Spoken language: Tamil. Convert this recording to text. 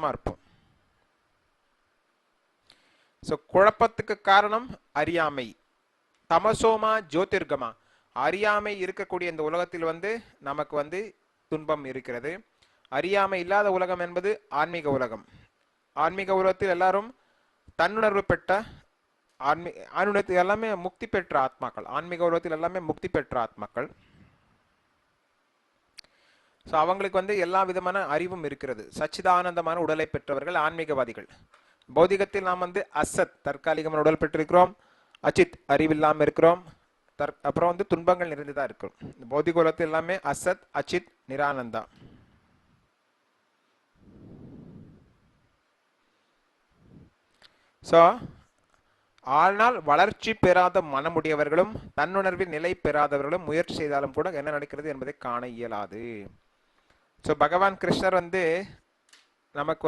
குழப்பமா இருப்போம். ஸோ குழப்பத்துக்கு காரணம் அறியாமை. தமசோமா ஜோதிர்கமா, அறியாமை இருக்கக்கூடிய இந்த உலகத்தில் நமக்கு துன்பம் இருக்கிறது. அறியாமை இல்லாத உலகம் என்பது ஆன்மீக உலகம். ஆன்மீக உலகத்தில் எல்லாரும் தன்னுணர்வு பெற்ற ஆன்மீகத்தில் எல்லாமே முக்தி பெற்ற ஆத்மாக்கள். ஆன்மீக உலகத்தில் எல்லாமே முக்தி பெற்ற ஆத்மாக்கள். ஸோ அவங்களுக்கு எல்லா விதமான அறிவும் இருக்கிறது. சச்சிதானந்தமான உடலை பெற்றவர்கள் ஆன்மீகவாதிகள். பௌதிகத்தில் நாம் அசத் தற்காலிகமான உடல் பெற்றிருக்கிறோம், அச்சித் அறிவில்லாமல் இருக்கிறோம், அப்புறம் துன்பங்கள் நிறைந்துதான் இருக்கிறோம். பௌதிக உலகத்தில் எல்லாமே அசத் அச்சித் நிரானந்தா. ஸோ ஆனால் வளர்ச்சி பெறாத மனமுடையவர்களும் தன்னுணர்வில் நிலை பெறாதவர்களும் முயற்சி செய்தாலும் கூட என்ன நடக்கிறது என்பதை காண இயலாது. ஸோ பகவான் கிருஷ்ணர் நமக்கு